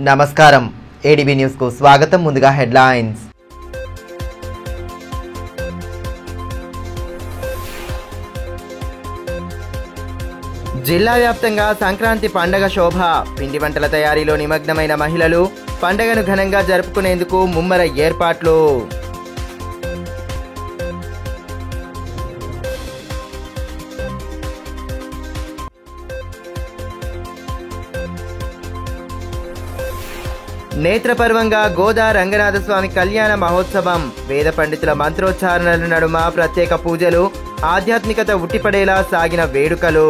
నమస్కారం ADB news కు స్వాగతం. ముందుగా హెడ్లైన్స్. జిల్లా వ్యాప్తంగా సంక్రాంతి పండగ శోభ. పిండి వంటల తయారీలో నిమగ్నమైన మహిళలు పండగను ఘనంగా జరుపుకునేందుకు ముమ్మర ఏర్పాట్లు. నేత్రపర్వంగా గోదా రంగనాథస్వామి కళ్యాణ మహోత్సవం. వేద పండితుల మంత్రోచ్చారణల నడుమ ప్రత్యేక పూజలు, ఆధ్యాత్మికత ఉట్టిపడేలా సాగిన వేడుకలు.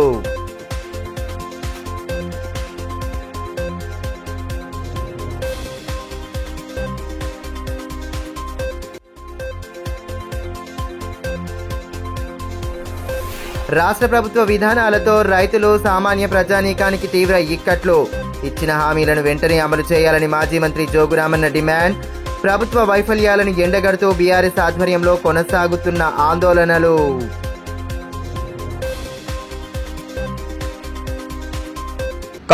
రాష్ట్ర ప్రభుత్వ విధానాలతో రైతులు, సామాన్య ప్రజానీకానికి తీవ్ర ఇక్కట్లు. ఇచ్చిన హామీలను వెంటనే అమలు చేయాలని మాజీ మంత్రి జోగురామన్న డిమాండ్. ప్రభుత్వ వైఫల్యాలను ఎండగడుతూ బీఆర్ఎస్ ఆధ్వర్యంలో కొనసాగుతున్న ఆందోళనలు.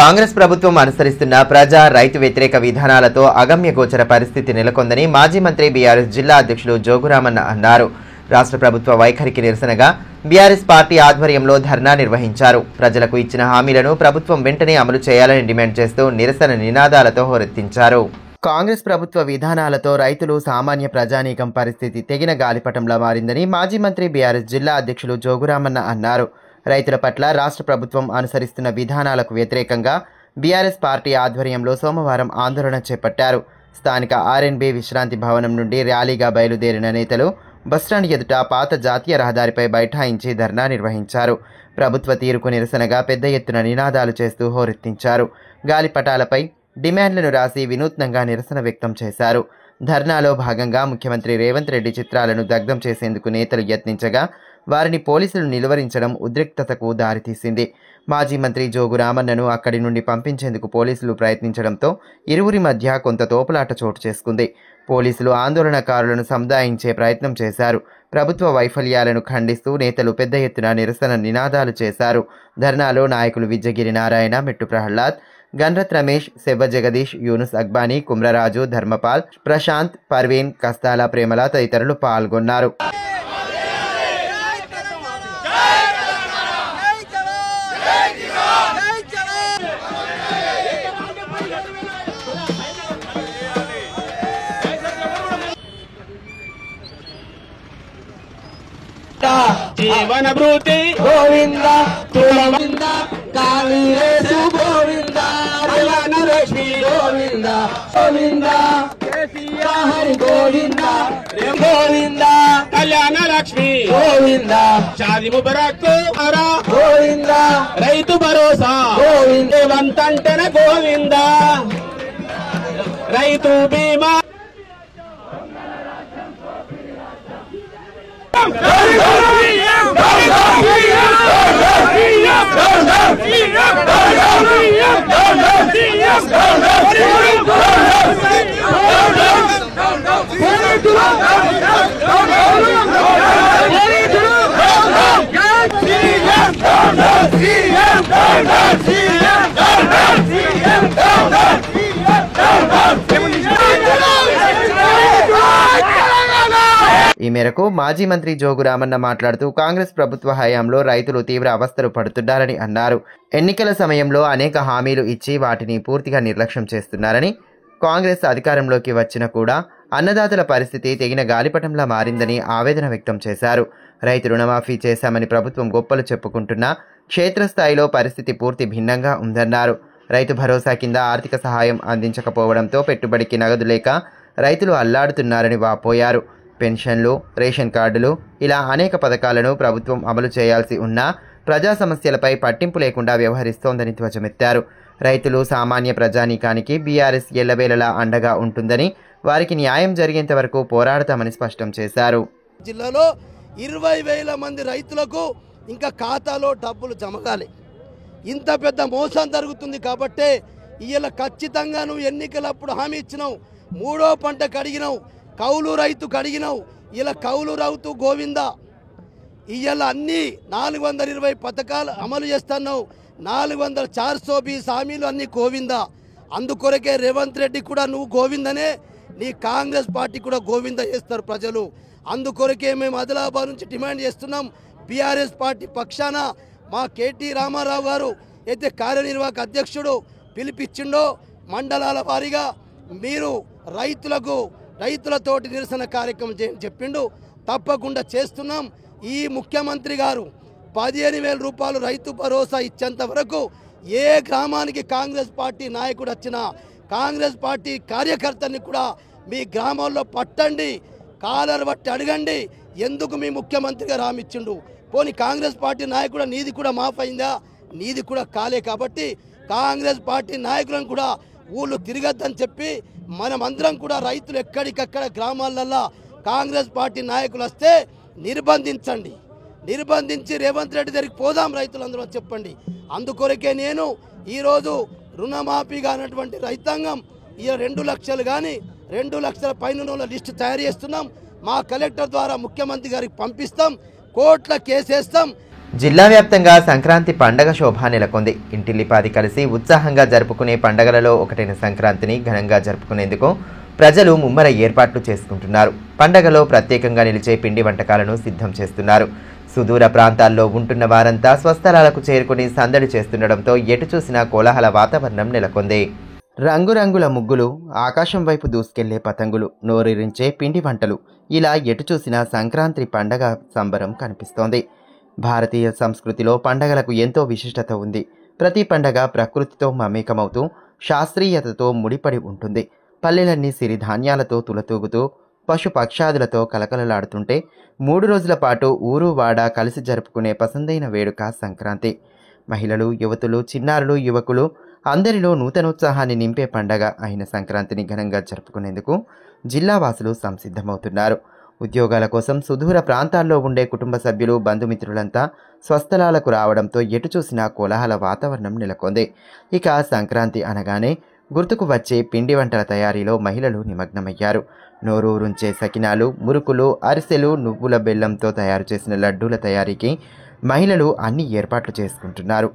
కాంగ్రెస్ ప్రభుత్వం అనుసరిస్తున్న ప్రజా రైతు వ్యతిరేక విధానాలతో అగమ్యగోచర పరిస్థితి నెలకొందని మాజీ మంత్రి బీఆర్ఎస్ జిల్లా అధ్యక్షులు జోగురామన్న అన్నారు. రాష్ట్ర ప్రభుత్వ వైఖరికి నిరసనగా బీఆర్ఎస్ పార్టీ ఆధ్వర్యంలో ధర్నా నిర్వహించారు. ప్రజలకు ఇచ్చిన హామీలను ప్రభుత్వం వెంటనే అమలు చేయాలని డిమాండ్ చేస్తూ నిరసన నినాదాలతో హోరెత్తించారు. కాంగ్రెస్ ప్రభుత్వ విధానాలతో రైతులు, సామాన్య ప్రజానీకం పరిస్థితి తెగిన గాలిపటంలా మారిందని మాజీ మంత్రి బీఆర్ఎస్ జిల్లా అధ్యక్షులు జోగురామన్న అన్నారు. రైతుల పట్ల రాష్ట్ర ప్రభుత్వం అనుసరిస్తున్న విధానాలకు వ్యతిరేకంగా బీఆర్ఎస్ పార్టీ ఆధ్వర్యంలో సోమవారం ఆందోళన చేపట్టారు. స్థానిక ఆర్ఎన్బి విశ్రాంతి భవనం నుండి ర్యాలీగా బయలుదేరిన నేతలు బస్టాండ్ ఎదుట పాత జాతీయ రహదారిపై బైఠాయించి ధర్నా నిర్వహించారు. ప్రభుత్వ తీరుకు నిరసనగా పెద్ద ఎత్తున నినాదాలు చేస్తూ హోరెత్తించారు. గాలిపటాలపై డిమాండ్లను రాసి వినూత్నంగా నిరసన వ్యక్తం చేశారు. ధర్నాలో భాగంగా ముఖ్యమంత్రి రేవంత్ రెడ్డి చిత్రాలను దగ్ధం చేసేందుకు నేతలు యత్నించగా వారిని పోలీసులు నిలువరించడం ఉద్రిక్తతకు దారితీసింది. మాజీ మంత్రి జోగురామన్నను అక్కడి నుండి పంపించేందుకు పోలీసులు ప్రయత్నించడంతో ఇరువురి మధ్య కొంత తోపులాట చోటు చేసుకుంది. పోలీసులు ఆందోళనకారులను సముదాయించే ప్రయత్నం చేశారు. ప్రభుత్వ వైఫల్యాలను ఖండిస్తూ నేతలు పెద్ద ఎత్తున నిరసన నినాదాలు చేశారు. ధర్నాలో నాయకులు విజ్జగిరి నారాయణ, మెట్టు ప్రహ్లాద్, గన్రత్ రమేష్, సెవ్వ జగదీష్, యూనుస్ అక్బానీ, కుమ్రరాజు, ధర్మపాల్, ప్రశాంత్, పర్వీన్, కస్తాల ప్రేమల తదితరులు పాల్గొన్నారు. జీవన భృతి గోవింద తులవింద కాళీరేసు గోవింద రక్షి గోవింద గోవింద హరి గోవింద గోవింద కళ్యాణ లక్ష్మి గోవింద షాది ముబరక్ హరా గోవింద రైతు భరోసా గోవింద వంతంటన గోవింద రైతు బీమా ఈ మేరకు మాజీ మంత్రి జోగురామన్న మాట్లాడుతూ కాంగ్రెస్ ప్రభుత్వ హయాంలో రైతులు తీవ్ర అవస్థలు పడుతున్నారని అన్నారు. ఎన్నికల సమయంలో అనేక హామీలు ఇచ్చి వాటిని పూర్తిగా నిర్లక్ష్యం చేస్తున్నారని, కాంగ్రెస్ అధికారంలోకి వచ్చినా కూడా అన్నదాతల పరిస్థితి తెగిన గాలిపటంలా మారిందని ఆవేదన వ్యక్తం చేశారు. రైతు రుణమాఫీ చేశామని ప్రభుత్వం గొప్పలు చెప్పుకుంటున్నా క్షేత్రస్థాయిలో పరిస్థితి పూర్తి భిన్నంగా ఉందన్నారు. రైతు భరోసా కింద ఆర్థిక సహాయం అందించకపోవడంతో పెట్టుబడికి నగదు లేక రైతులు అల్లాడుతున్నారని వాపోయారు. పెన్షన్లు, రేషన్ కార్డులు ఇలా అనేక పథకాలను ప్రభుత్వం అమలు చేయాల్సి ఉన్నా ప్రజా సమస్యలపై పట్టింపు లేకుండా వ్యవహరిస్తోందని ధ్వజమెత్తారు. రైతులు, సామాన్య ప్రజానీకానికి బీఆర్ఎస్ ఎల్లవేళలా అండగా ఉంటుందని, వారికి న్యాయం జరిగేంత వరకు పోరాడతామని స్పష్టం చేశారు. జిల్లాలో 20,000 మంది రైతులకు ఇంకా ఖాతాలో డబ్బులు జమగాలి. ఇంత పెద్ద మోసం జరుగుతుంది కాబట్టే ఇవాళ ఖచ్చితంగా నువ్వు ఎన్నికలప్పుడు హామీ ఇచ్చినావు, 3వ పంట కడిగినావు, కౌలు రైతు కడిగినావు, ఇలా కౌలు రైతు గోవింద. ఇవాళ అన్ని 420 పథకాలు అమలు చేస్తున్నావు, 400 420 హామీలు అన్ని గోవింద. అందుకొరకే రేవంత్ రెడ్డి కూడా నువ్వు గోవిందనే, నీ కాంగ్రెస్ పార్టీ కూడా గోవింద చేస్తారు ప్రజలు. అందుకొరకే మేము ఆదిలాబాద్ నుంచి డిమాండ్ చేస్తున్నాం. బీఆర్ఎస్ పార్టీ పక్షాన మా కేటీ రామారావు గారు అయితే కార్యనిర్వాహక అధ్యక్షుడు పిలిపిచ్చిండో మండలాల వారీగా మీరు రైతులతోటి నిరసన కార్యక్రమం చేయని చెప్పిండు. తప్పకుండా చేస్తున్నాం. ఈ ముఖ్యమంత్రి గారు 15,000 రూపాయలు రైతు భరోసా ఇచ్చేంత వరకు ఏ గ్రామానికి కాంగ్రెస్ పార్టీ నాయకుడు వచ్చినా కాంగ్రెస్ పార్టీ కార్యకర్తని కూడా మీ గ్రామాల్లో పట్టండి, కాలర్ బట్టి అడగండి ఎందుకు మీ ముఖ్యమంత్రి గారు హామీ ఇచ్చిండు. పోనీ కాంగ్రెస్ పార్టీ నాయకుడు నీది కూడా మాఫ్ అయిందా? నీది కూడా కాలే. కాబట్టి కాంగ్రెస్ పార్టీ నాయకులను కూడా ఊళ్ళు తిరగద్దని చెప్పి మనమందరం కూడా రైతులు ఎక్కడికక్కడ గ్రామాలల్లో కాంగ్రెస్ పార్టీ నాయకులు వస్తే నిర్బంధించి రేవంత్ రెడ్డి దగ్గరికి పోదాం రైతులందరూ చెప్పండి. అందుకొరకే నేను ఈరోజు రుణమాఫీ కానటువంటి రైతాంగం 2 లక్షలు కానీ 2 లక్షల పైన లిస్టు తయారు చేస్తున్నాం. మా కలెక్టర్ ద్వారా ముఖ్యమంత్రి గారికి పంపిస్తాం, కోట్ల కేసేస్తాం. జిల్లా వ్యాప్తంగా సంక్రాంతి పండగ శోభ నెలకొంది. ఇంటిల్లిపాది కలిసి ఉత్సాహంగా జరుపుకునే పండగలలో ఒకటైన సంక్రాంతిని ఘనంగా జరుపుకునేందుకు ప్రజలు ముమ్మర ఏర్పాట్లు చేసుకుంటున్నారు. పండగలో ప్రత్యేకంగా నిలిచే పిండి వంటకాలను సిద్ధం చేస్తున్నారు. సుదూర ప్రాంతాల్లో ఉంటున్న వారంతా స్వస్థలాలకు చేరుకుని సందడి చేస్తుండటంతో ఎటు చూసినా కోలాహల వాతావరణం నెలకొంది. రంగురంగుల ముగ్గులు, ఆకాశం వైపు దూసుకెళ్లే పతంగులు, నోరూరించే పిండి వంటలు, ఇలా ఎటు చూసినా సంక్రాంతి పండగ సంబరం కనిపిస్తోంది. భారతీయ సంస్కృతిలో పండగలకు ఎంతో విశిష్టత ఉంది. ప్రతి పండగ ప్రకృతితో మమేకమవుతూ శాస్త్రీయతతో ముడిపడి ఉంటుంది. పల్లెలన్నీ సిరిధాన్యాలతో తులతూగుతూ పశుపక్షాదులతో కలకలలాడుతుంటే 3 రోజుల పాటు ఊరు వాడ కలిసి జరుపుకునే పసందైన వేడుక సంక్రాంతి. మహిళలు, యువతులు, చిన్నారులు, యువకులు అందరిలో నూతనోత్సాహాన్ని నింపే పండగ అయిన సంక్రాంతిని ఘనంగా జరుపుకునేందుకు జిల్లావాసులు సంసిద్ధమవుతున్నారు. ఉద్యోగాల కోసం సుదూర ప్రాంతాల్లో ఉండే కుటుంబ సభ్యులు, బంధుమిత్రులంతా స్వస్థలాలకు రావడంతో ఎటు చూసినా కోలాహల వాతావరణం నెలకొంది. ఇక సంక్రాంతి అనగానే గుర్తుకు వచ్చే పిండి వంటల తయారీలో మహిళలు నిమగ్నమయ్యారు. నోరూరుంచే సకినాలు, మురుకులు, అరిసెలు, నువ్వుల బెల్లంతో తయారు చేసిన లడ్డూల తయారీకి మహిళలు అన్ని ఏర్పాట్లు చేసుకుంటున్నారు.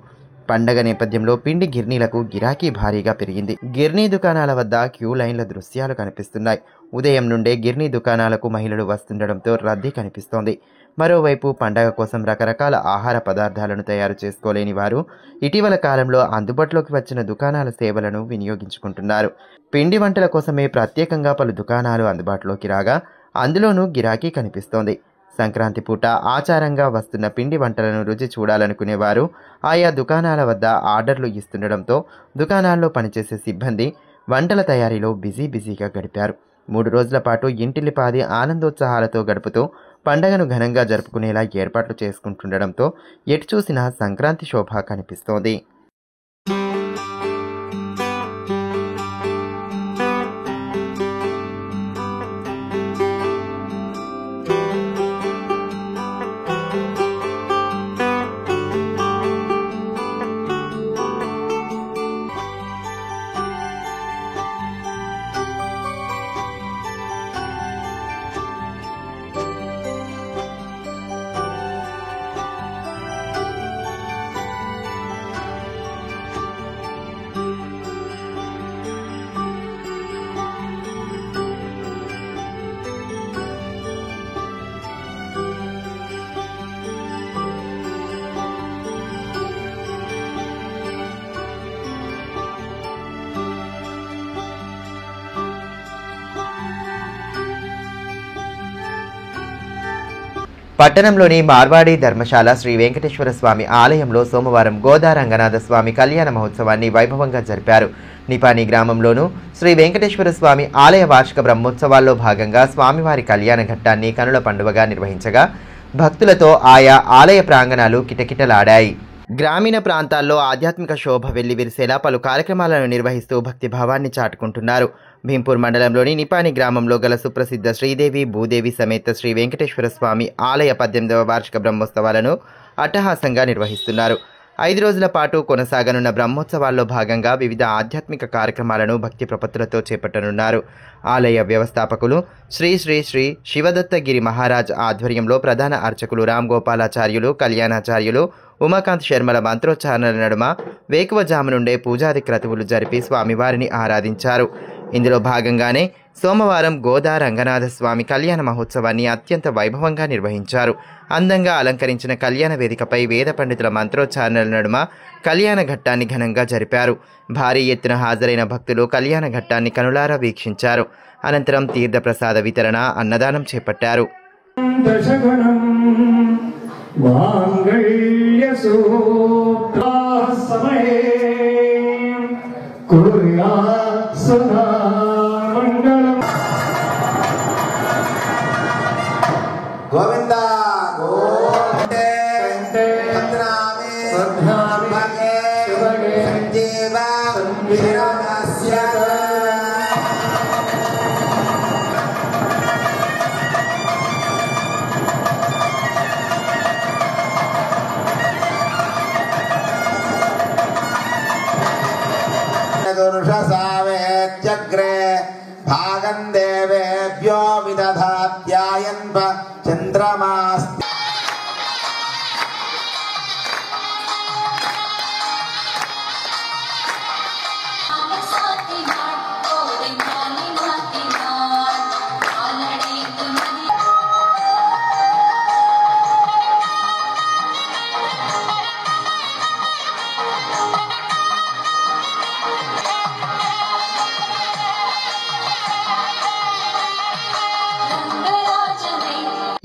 పండగ నేపథ్యంలో పిండి గిర్నీలకు గిరాకీ భారీగా పెరిగింది. గిర్నీ దుకాణాల వద్ద క్యూ లైన్ల దృశ్యాలు కనిపిస్తున్నాయి. ఉదయం నుండే గిర్నీ దుకాణాలకు మహిళలు వస్తుండడంతో రద్దీ కనిపిస్తోంది. మరోవైపు పండగ కోసం రకరకాల ఆహార పదార్థాలను తయారు చేసుకోలేని వారు ఇటీవల కాలంలో అందుబాటులోకి వచ్చిన దుకాణాల సేవలను వినియోగించుకుంటున్నారు. పిండి వంటల కోసమే ప్రత్యేకంగా పలు దుకాణాలు అందుబాటులోకి రాగా అందులోనూ గిరాకీ కనిపిస్తోంది. సంక్రాంతి పూట ఆచారంగా వస్తున్న పిండి వంటలను రుచి చూడాలనుకునేవారు ఆయా దుకాణాల వద్ద ఆర్డర్లు ఇస్తుండడంతో దుకాణాల్లో పనిచేసే సిబ్బంది వంటల తయారీలో బిజీగా గడిపారు. 3 రోజుల పాటు ఇంటిల్లిపాది ఆనందోత్సాహాలతో గడుపుతూ పండగను ఘనంగా జరుపుకునేలా ఏర్పాట్లు చేసుకుంటుండడంతో ఎటు చూసినా సంక్రాంతి శోభ కనిపిస్తోంది. పట్టణంలోని మార్వాడి ధర్మశాల శ్రీ వెంకటేశ్వర స్వామి ఆలయంలో సోమవారం గోదా రంగనాథ స్వామి కళ్యాణ మహోత్సవాన్ని వైభవంగా జరిపారు. నిపాని గ్రామంలోనూ శ్రీ వెంకటేశ్వర స్వామి ఆలయ వార్షిక బ్రహ్మోత్సవాల్లో భాగంగా స్వామివారి కళ్యాణ ఘట్టాన్ని కనుల పండుగగా నిర్వహించగా భక్తులతో ఆయా ఆలయ ప్రాంగణాలు కిటకిటలాడాయి. గ్రామీణ ప్రాంతాల్లో ఆధ్యాత్మిక శోభ వెల్లివిరిసేలా పలు కార్యక్రమాలను నిర్వహిస్తూ భక్తిభావాన్ని చాటుకుంటున్నారు. భీంపూర్ మండలంలోని నిపాని గ్రామంలో గల సుప్రసిద్ధ శ్రీదేవి భూదేవి సమేత శ్రీ వెంకటేశ్వర స్వామి ఆలయ 18వ వార్షిక బ్రహ్మోత్సవాలను అట్టహాసంగా నిర్వహిస్తున్నారు. 5 రోజుల పాటు కొనసాగనున్న బ్రహ్మోత్సవాల్లో భాగంగా వివిధ ఆధ్యాత్మిక కార్యక్రమాలను భక్తి ప్రపత్తులతో చేపట్టనున్నారు. ఆలయ వ్యవస్థాపకులు శ్రీ శ్రీ శ్రీ శివదత్తగిరి మహారాజ్ ఆధ్వర్యంలో ప్రధాన అర్చకులు రామ్ గోపాలాచార్యులు, కళ్యాణాచార్యులు, ఉమాకాంత్ శర్మల మంత్రోచ్చారణల నడుమ వేకువజాము నుండే పూజాది క్రతువులు జరిపి స్వామివారిని ఆరాధించారు. ఇందులో భాగంగానే సోమవారం గోదా రంగనాథ స్వామి కళ్యాణ మహోత్సవాన్ని అత్యంత వైభవంగా నిర్వహించారు. అందంగా అలంకరించిన కళ్యాణ వేదికపై వేద పండితుల మంత్రోచ్చారణల నడుమ కళ్యాణ ఘట్టాన్ని ఘనంగా జరిపారు. భారీ ఎత్తున హాజరైన భక్తులు కళ్యాణ ఘట్టాన్ని కనులారా వీక్షించారు. అనంతరం తీర్థప్రసాద వితరణ, అన్నదానం చేపట్టారు. గోవింద గోవిందే భద్రామే భగే సంజీవ శిరమస్య దుర్షసావేత్యగ్రే భాగం దేవేభ్యో విదధాత్యాయన్ చంద్రమాస్తి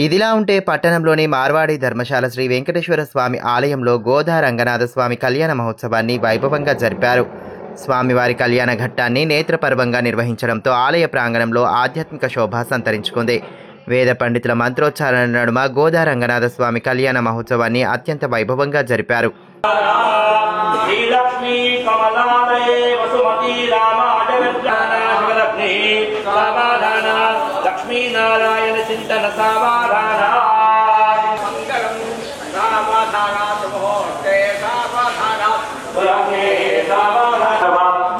ఇదిలా ఉంటే పట్టణంలోని మార్వాడి ధర్మశాల శ్రీ వెంకటేశ్వర స్వామి ఆలయంలో గోదా రంగనాథ స్వామి కళ్యాణ మహోత్సవాన్ని వైభవంగా జరిపారు. స్వామివారి కళ్యాణ ఘట్టాన్ని నేత్రపర్వంగా నిర్వహించడంతో ఆలయ ప్రాంగణంలో ఆధ్యాత్మిక శోభ సంతరించుకుంది. వేద పండితుల మంత్రోచ్చారణ నడుమ గోదా రంగనాథ స్వామి కళ్యాణ మహోత్సవాన్ని అత్యంత వైభవంగా జరిపారు. లక్ష్మీనారాయణ చింతన సావధాన మంగళం సావధాన ముహూర్తే సావధాన పురాణే సావధాన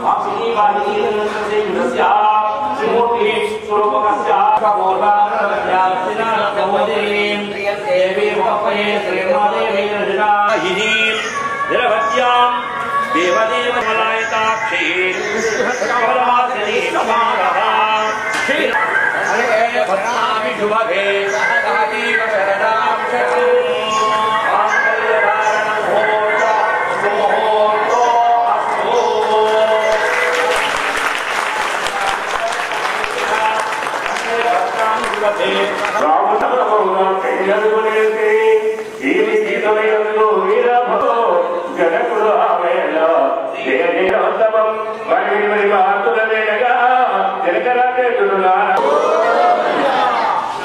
వాసిని వాహినస్య శ్రీమూర్తి స్వరూపకస్య కమోదానస్య నమోదేం దేవి మోపయే శ్రీమాదేవి నజనాహిని నిరవత్యాం దేవదేవ మలాయతాక్షి కమలాసిని నమాః భద్రామి శుభగే సహదేవ శరణాం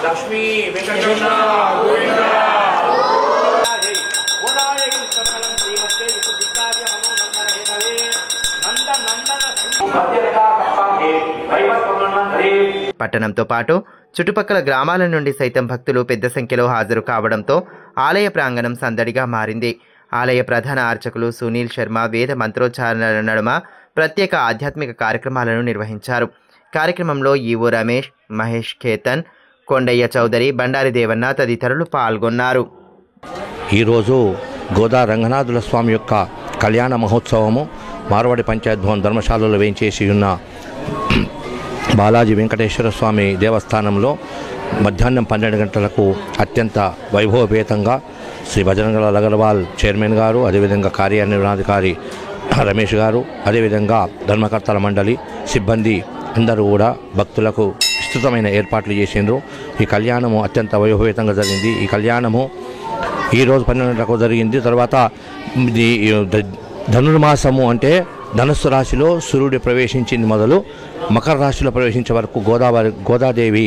లక్ష్మీ వెంకటరమణ గోవింద గోదాయ కృష్ణమలం శ్రీమతే విశుద్ధార్య మనోనందన హేతవే నందనందన సత్యదా కప్పాహే వైవస్వమన్మంతరే. పట్టణంతో పాటు చుట్టుపక్కల గ్రామాల నుండి సైతం భక్తులు పెద్ద సంఖ్యలో హాజరు కావడంతో ఆలయ ప్రాంగణం సందడిగా మారింది. ఆలయ ప్రధాన అర్చకులు సునీల్ శర్మ వేద మంత్రోచ్చారణల నడుమ ప్రత్యేక ఆధ్యాత్మిక కార్యక్రమాలను నిర్వహించారు. కార్యక్రమంలో ఈవో రమేష్, మహేష్ ఖేతన్, కొండయ్య చౌదరి, బండారి దేవన్న తదితరులు పాల్గొన్నారు. ఈరోజు గోదా రంగనాథుల స్వామి యొక్క కళ్యాణ మహోత్సవము మార్వాడి పంచాయత్ భవన్ ధర్మశాలలో వేయించేసి ఉన్న బాలాజీ వెంకటేశ్వర స్వామి దేవస్థానంలో మధ్యాహ్నం 12 గంటలకు అత్యంత వైభవపేతంగా శ్రీ బజరంగ అగర్వాల్ చైర్మన్ గారు, అదేవిధంగా కార్యనిర్వహణాధికారి రమేష్ గారు, అదేవిధంగా ధర్మకర్తల మండలి సిబ్బంది అందరూ కూడా భక్తులకు విస్తృతమైన ఏర్పాట్లు చేసిండ్రు. ఈ కళ్యాణము అత్యంత వైభవేతంగా జరిగింది. ఈ కళ్యాణము ఈరోజు 12 గంటలకు జరిగింది. తర్వాత ధనుర్మాసము అంటే ధనుస్సు రాశిలో సూర్యుడు ప్రవేశించింది మొదలు మకర రాశిలో ప్రవేశించే వరకు గోదాదేవి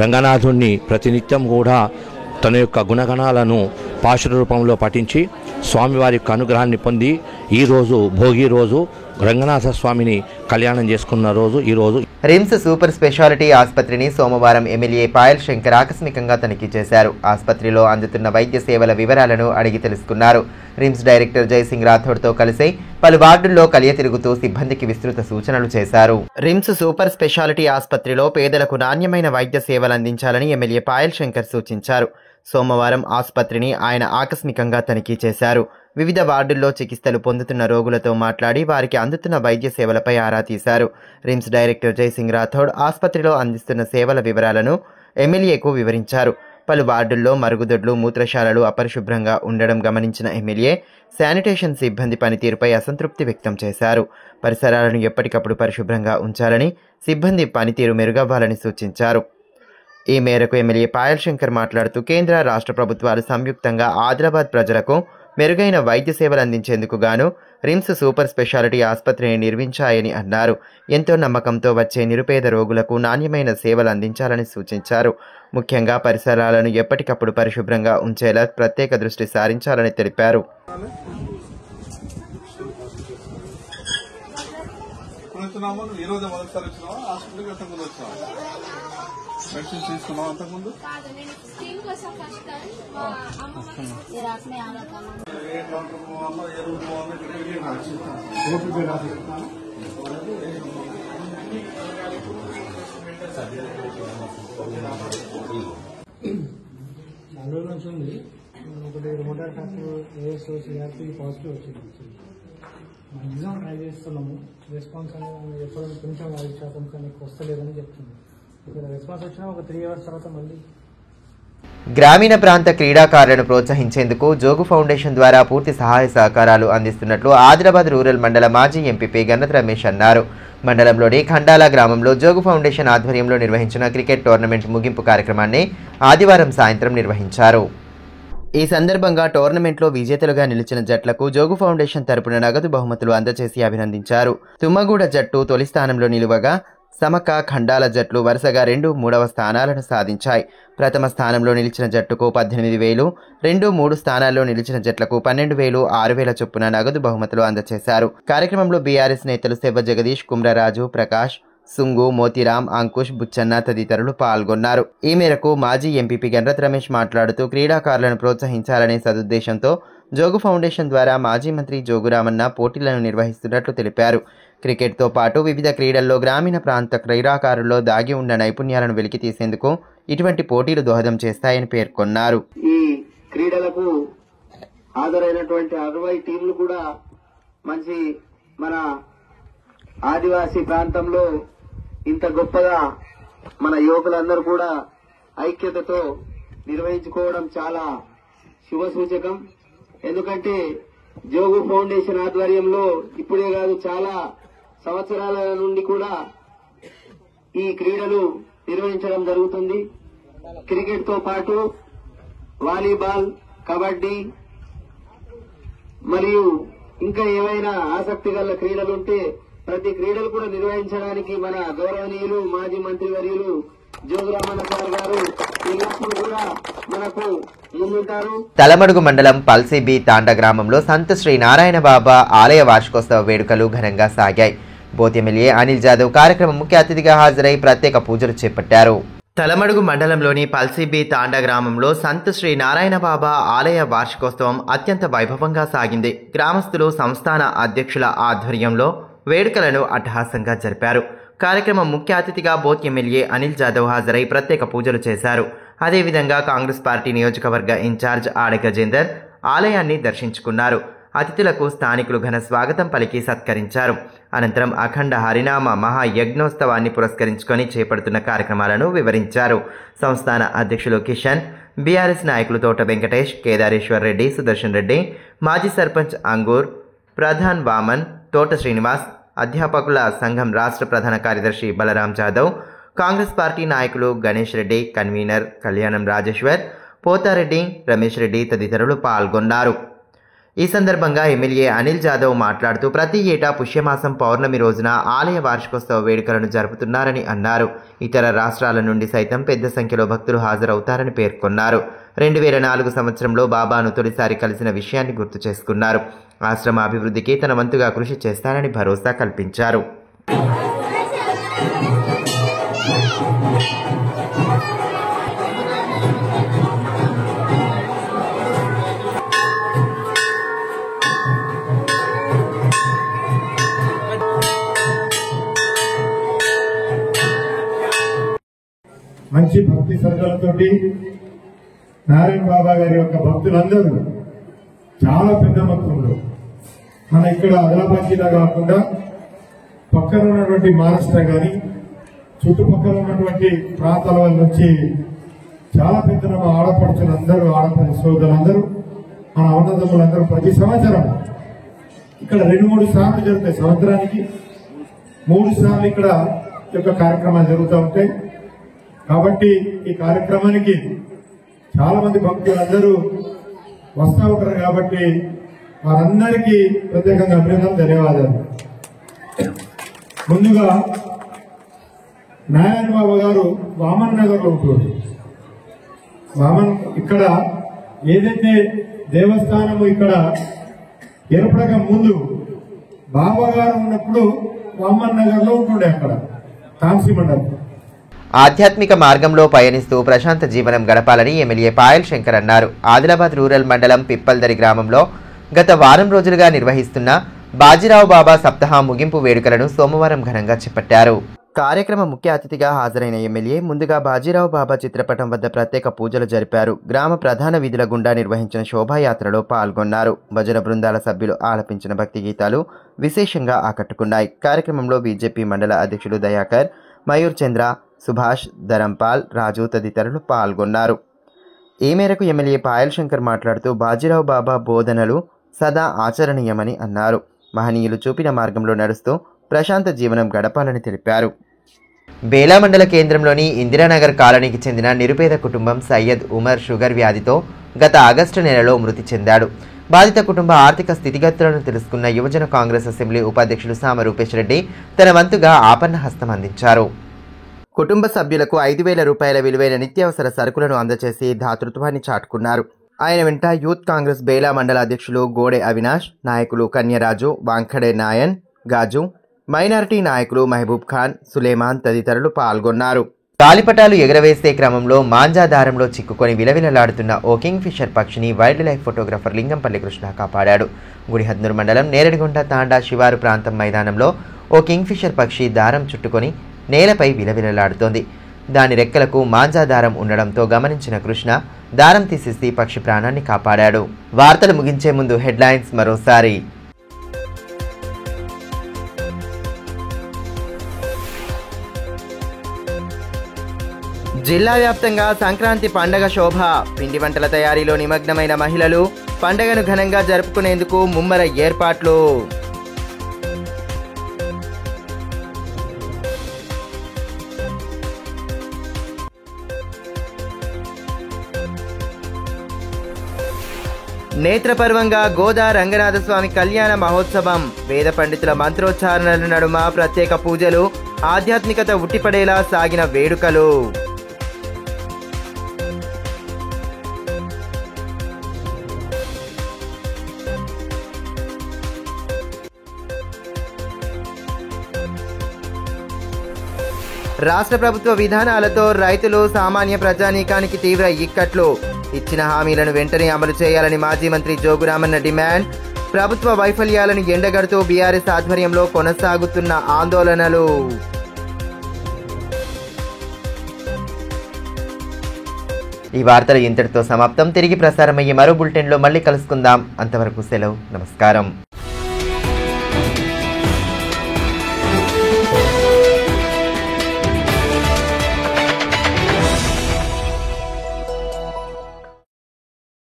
రంగనాథుణ్ణి ప్రతినిత్యం కూడా తన యొక్క గుణగణాలను పాశుర రూపంలో పఠించి స్వామివారి యొక్క అనుగ్రహాన్ని పొంది ఈరోజు భోగి రోజు రంగనాథ స్వామిని కళ్యాణం చేసుకున్న రోజు ఈరోజు. రిమ్స్ సూపర్ స్పెషాలిటీ ఆసుపత్రిని సోమవారం ఎమ్మెల్యే పాయల్ శంకర్ ఆకస్మికంగా తనిఖీ చేశారు. ఆసుపత్రిలో అందుతున్న వైద్య సేవల వివరాలను అడిగి తెలుసుకున్నారు. రిమ్స్ డైరెక్టర్ జయసింగ్ రాథోడ్తో కలిసి పలు వార్డుల్లో కలియ తిరుగుతూ సిబ్బందికి విస్తృత సూచనలు చేశారు. రిమ్స్ సూపర్ స్పెషాలిటీ ఆసుపత్రిలో పేదలకు నాణ్యమైన వైద్య సేవలు అందించాలని ఎమ్మెల్యే పాయల్ శంకర్ సూచించారు. సోమవారం ఆసుపత్రిని ఆయన ఆకస్మికంగా తనిఖీ చేశారు. వివిధ వార్డుల్లో చికిత్సలు పొందుతున్న రోగులతో మాట్లాడి వారికి అందుతున్న వైద్య సేవలపై ఆరా తీశారు. రిమ్స్ డైరెక్టర్ జయసింగ్ రాథోడ్ ఆసుపత్రిలో అందిస్తున్న సేవల వివరాలను ఎమ్మెల్యేకు వివరించారు. పలు వార్డుల్లో మరుగుదొడ్లు, మూత్రశాలలు అపరిశుభ్రంగా ఉండడం గమనించిన ఎమ్మెల్యే శానిటేషన్ సిబ్బంది పనితీరుపై అసంతృప్తి వ్యక్తం చేశారు. పరిసరాలను ఎప్పటికప్పుడు పరిశుభ్రంగా ఉంచాలని, సిబ్బంది పనితీరు మెరుగవ్వాలని సూచించారు. ఈ మేరకు ఎమ్మెల్యే పాయల్ శంకర్ మాట్లాడుతూ కేంద్ర, రాష్ట్ర ప్రభుత్వాలు సంయుక్తంగా ఆదిలాబాద్ ప్రజలకు మెరుగైన వైద్య సేవలు అందించేందుకు గాను రిమ్స్ సూపర్ స్పెషాలిటీ ఆసుపత్రిని నిర్మించాయని అన్నారు. ఎంతో నమ్మకంతో వచ్చే నిరుపేద రోగులకు నాణ్యమైన సేవలు అందించాలని సూచించారు. ముఖ్యంగా పరిసరాలను ఎప్పటికప్పుడు పరిశుభ్రంగా ఉంచేలా ప్రత్యేక దృష్టి సారించాలని తెలిపారు. నల్లూరు నుంచి ఉంది ఒకటి rotor factor ASO CRP positive వచ్చింది. మ్యాక్సిమం ట్రై చేస్తున్నాము. రెస్పాన్స్ అనేది ఎప్పుడు కొంచెం 5% కానీ వస్తలేదని చెప్తున్నాము. ఇక్కడ రెస్పాన్స్ వచ్చినా ఒక 3 hours తర్వాత మళ్ళీ. గ్రామీణ ప్రాంత క్రీడాకారులను ప్రోత్సహించేందుకు జోగు ఫౌండేషన్ ద్వారా పూర్తి సహాయ సహకారాలు అందిస్తున్నట్లు ఆదిలాబాద్ రూరల్ మండల మాజీ ఎంపీపీ గన్నత రమేష్ అన్నారు. మండలంలోని ఖండాల గ్రామంలో జోగు ఫౌండేషన్ ఆధ్వర్యంలో నిర్వహించిన క్రికెట్ టోర్నమెంట్ ముగింపు కార్యక్రమాన్ని ఆదివారం సాయంత్రం నిర్వహించారు. ఈ సందర్భంగా టోర్నమెంట్లో విజేతలుగా నిలిచిన జట్లకు జోగు ఫౌండేషన్ తరపున నగదు బహుమతులు అందజేసి అభినందించారు. తుమ్మగూడ జట్టు తొలి స్థానంలో నిలువగా సమక, ఖండాల జట్లు వరుసగా 2, 3వ స్థానాలను సాధించాయి. ప్రథమ స్థానంలో నిలిచిన జట్టుకు 18,000, 2, 3 స్థానాల్లో నిలిచిన జట్లకు 12,000, 6,000 చొప్పున నగదు బహుమతులు అందజేశారు. కార్యక్రమంలో బీఆర్ఎస్ నేతలు సెవ్వ జగదీష్, కుమ్రరాజు, ప్రకాష్, సుంగు, మోతిరామ్, అంకుష్, బుచ్చన్న తదితరులు పాల్గొన్నారు. ఈ మేరకు మాజీ ఎంపీపీ గన్నత రమేష్ మాట్లాడుతూ క్రీడాకారులను ప్రోత్సహించాలనే సదుద్దేశంతో జోగు ఫౌండేషన్ ద్వారా మాజీ మంత్రి జోగురామన్న పోటీలను నిర్వహిస్తున్నట్లు తెలిపారు. క్రికెట్తో పాటు వివిధ క్రీడల్లో గ్రామీణ ప్రాంత క్రీడాకారుల్లో దాగి ఉన్న నైపుణ్యాలను వెలికి తీసేందుకు ఇటువంటి పోటీలు దోహదం చేస్తాయని పేర్కొన్నారు. ఈ క్రీడలకు హాజరైనటువంటి 60 టీంలు కూడా మంచి మన ఆదివాసీ ప్రాంతంలో ఇంత గొప్పగా మన యువకులందరూ కూడా ఐక్యతతో నిర్వహించుకోవడం చాలా శుభ సూచకం. ఎందుకంటే జోగు ఫౌండేషన్ ఆధ్వర్యంలో ఇప్పుడే కాదు చాలా సంవత్సరాల నుండి కూడా ఈ క్రీడలు నిర్వహించడం జరుగుతుంది. క్రికెట్ తో పాటు వాలీబాల్, కబడ్డీ మరియు ఇంకా ఏవైనా ఆసక్తి గల క్రీడలుంటే ప్రతి క్రీడలు కూడా నిర్వహించడానికి మన గౌరవనీయులు మాజీ మంత్రివర్యులు జోగురామన్న సార్ గారు ఎల్లప్పుడూ కూడా మనకు ముందుంటారు. తలమడుగు మండలం పల్సిబి తాండ గ్రామంలో సంత్ శ్రీ నారాయణ బాబా ఆలయ వార్షికోత్సవ వేడుకలు ఘనంగా సాగాయి. బోత్ ఎమ్మెల్యే అనిల్ జాదవ్ కార్యక్రమం ముఖ్య అతిథిగా హాజరై ప్రత్యేక పూజలు చేపట్టారు. తలమడుగు మండలంలోని పల్సిబి తాండ గ్రామంలో సంత్ శ్రీ నారాయణ బాబా ఆలయ వార్షికోత్సవం అత్యంత వైభవంగా సాగింది. గ్రామస్తులు, సంస్థాన అధ్యక్షుల ఆధ్వర్యంలో వేడుకలను అట్టహాసంగా జరిపారు. కార్యక్రమం ముఖ్య అతిథిగా బోత్ ఎమ్మెల్యే అనిల్ జాదవ్ హాజరై ప్రత్యేక పూజలు చేశారు. అదేవిధంగా కాంగ్రెస్ పార్టీ నియోజకవర్గ ఇన్ఛార్జ్ ఆడ గజేందర్ ఆలయాన్ని దర్శించుకున్నారు. అతిథులకు స్థానికులు ఘన స్వాగతం పలికి సత్కరించారు. అనంతరం అఖండ హరినామ మహాయజ్ఞోత్సవాన్ని పురస్కరించుకొని చేపడుతున్న కార్యక్రమాలను వివరించారు. సంస్థాన అధ్యక్షులు కిషన్, బీఆర్ఎస్ నాయకులు తోట వెంకటేష్, కేదారేశ్వర్ రెడ్డి, సుదర్శన్ రెడ్డి, మాజీ సర్పంచ్ అంగూర్, ప్రధాన్ వామన్, తోట శ్రీనివాస్, అధ్యాపకుల సంఘం రాష్ట్ర ప్రధాన కార్యదర్శి బలరాం జాదవ్, కాంగ్రెస్ పార్టీ నాయకులు గణేష్ రెడ్డి, కన్వీనర్ కళ్యాణం రాజేశ్వర్, పోతారెడ్డి, రమేష్ రెడ్డి తదితరులు పాల్గొన్నారు. ఈ సందర్భంగా ఎమ్మెల్యే అనిల్ జాదవ్ మాట్లాడుతూ ప్రతి ఏటా పుష్యమాసం పౌర్ణమి రోజున ఆలయ వార్షికోత్సవ వేడుకలను జరుపుతున్నారని అన్నారు. ఇతర రాష్ట్రాల నుండి సైతం పెద్ద సంఖ్యలో భక్తులు హాజరవుతారని పేర్కొన్నారు. 2004 సంవత్సరంలో బాబాను తొలిసారి కలిసిన విషయాన్ని గుర్తు చేసుకున్నారు. ఆశ్రమ అభివృద్ధికి తన వంతుగా కృషి చేస్తానని భరోసా కల్పించారు. మంచి భక్తి శ్రద్ధలతోటి నారాయణ బాబా గారి యొక్క భక్తులందరూ చాలా పెద్ద మొత్తంలో మన ఇక్కడ ఆదిలాబాద్ జిల్లా కాకుండా పక్కన ఉన్నటువంటి మహారాష్ట్ర కానీ చుట్టుపక్కల ఉన్నటువంటి ప్రాంతాల వాళ్ళ నుంచి చాలా పెద్ద ఆడపడుచులందరూ ఆడపడి సోదరులందరూ మన అన్నదమ్ములందరూ ప్రతి సంవత్సరం ఇక్కడ 2-3 సార్లు జరుగుతాయి. సంవత్సరానికి 3 సార్లు ఇక్కడ యొక్క కార్యక్రమాలు జరుగుతూ ఉంటాయి. కాబట్టి ఈ కార్యక్రమానికి చాలా మంది భక్తులందరూ వస్తూ ఉంటారు. కాబట్టి వారందరికీ ప్రత్యేకంగా అభినందనలు, ధన్యవాదాలు. ముందుగా నారాయణ బాబా గారు వామన్ నగర్ లో ఉంటుంది. వామన్ ఇక్కడ ఏదైతే దేవస్థానము ఇక్కడ ఏర్పడక ముందు బాబా గారు ఉన్నప్పుడు వామన్ నగర్ లో ఉంటుండే అక్కడ తాంసీ మండలం. ఆధ్యాత్మిక మార్గంలో పయనిస్తూ ప్రశాంత జీవనం గడపాలని ఎమ్మెల్యే పాయల్ శంకర్ అన్నారు. ఆదిలాబాద్ రూరల్ మండలం పిప్పల్దరి గ్రామంలో గత వారం రోజులుగా నిర్వహిస్తున్న బాజీరావు బాబా సప్తాహ ముగింపు వేడుకలను సోమవారం ఘనంగా చేపట్టారు. కార్యక్రమ ముఖ్య అతిథిగా హాజరైన ఎమ్మెల్యే ముందుగా బాజీరావు బాబా చిత్రపటం వద్ద ప్రత్యేక పూజలు జరిపారు. గ్రామ ప్రధాన వీధుల గుండా నిర్వహించిన శోభాయాత్రలో పాల్గొన్నారు. భజన బృందాల సభ్యులు ఆలపించిన భక్తి గీతాలు విశేషంగా ఆకట్టుకున్నాయి. కార్యక్రమంలో బీజేపీ మండల అధ్యక్షులు దయాకర్, మయూర్ చంద్ర, సుభాష్, ధరంపాల్, రాజు తదితరులు పాల్గొన్నారు. ఈ మేరకు ఎమ్మెల్యే పాయల్ శంకర్ మాట్లాడుతూ బాజీరావు బాబా బోధనలు సదా ఆచరణీయమని అన్నారు. మహనీయులు చూపిన మార్గంలో నడుస్తూ ప్రశాంత జీవనం గడపాలని తెలిపారు. బేలా మండల కేంద్రంలోని ఇందిరానగర్ కాలనీకి చెందిన నిరుపేద కుటుంబం సయ్యద్ ఉమర్ షుగర్ వ్యాధితో గత ఆగస్టు నెలలో మృతి చెందాడు. బాధిత కుటుంబ ఆర్థిక స్థితిగతులను తెలుసుకున్న యువజన కాంగ్రెస్ అసెంబ్లీ ఉపాధ్యక్షులు సామ రూపేష్ రెడ్డి తన వంతుగా ఆపన్న హస్తం అందించారు. కుటుంబ సభ్యులకు 5,000 రూపాయల విలువైన నిత్యావసర సరుకులను అందజేసి దాతృత్వాన్ని చాటుకున్నారు. ఆయన వెంట యూత్ కాంగ్రెస్ బేలా మండల అధ్యక్షులు గోడె అవినాష్, నాయకులు కన్యరాజు, వాంఖడే నాయన్, గాజు, మైనారిటీ నాయకులు మహబూబ్ ఖాన్, సులేమాన్ తదితరులు పాల్గొన్నారు. గాలిపటాలు ఎగరవేసే క్రమంలో మాంజాదారంలో చిక్కుకొని విలవిలలాడుతున్న ఓ కింగ్ ఫిషర్ పక్షిని wildlife photographer Lingampalli Krishna కాపాడాడు. గుడిహద్నూర్ మండలం నేరడిగొండ తాండా శివారు ప్రాంతం మైదానంలో ఓ కింగ్ ఫిషర్ పక్షి దారం చుట్టుకొని నేలపై విలవిలలాడుతోంది. దాని రెక్కలకు మాంజాదారం ఉండడంతో గమనించిన కృష్ణ దారం తీసేసి పక్షి ప్రాణాన్ని కాపాడాడు. వార్తలు ముగించే ముందు హెడ్లైన్స్ మరోసారి. జిల్లా వ్యాప్తంగా సంక్రాంతి పండగ శోభ. పిండి వంటల తయారీలో నిమగ్నమైన మహిళలు పండగను ఘనంగా జరుపుకునేందుకు ముమ్మర ఏర్పాట్లు. నేత్రపర్వంగా గోదా రంగనాథస్వామి కళ్యాణ మహోత్సవం. వేద పండితుల మంత్రోచ్చారణల నడుమ ప్రత్యేక పూజలు, ఆధ్యాత్మికత ఉట్టిపడేలా సాగిన వేడుకలు. రాష్ట్ర ప్రభుత్వ విధానాలతో రైతులు, సామాన్య ప్రజానీకానికి తీవ్ర ఇక్కట్లు. ఇచ్చిన హామీలను వెంటనే అమలు చేయాలని మాజీ మంత్రి జోగురామన్న డిమాండ్. ప్రభుత్వ వైఫల్యాలను ఎండగడుతూ బీఆర్ఎస్ ఆధ్వర్యంలో కొనసాగుతున్న ఆందోళనలు. ఈ వార్తలు ఇంతటితో సమాప్తం. తిరిగి ప్రసారమయ్యే మరో బులెటిన్లో మళ్ళీ కలుసుకుందాం. అంతవరకు సెలవు. నమస్కారం.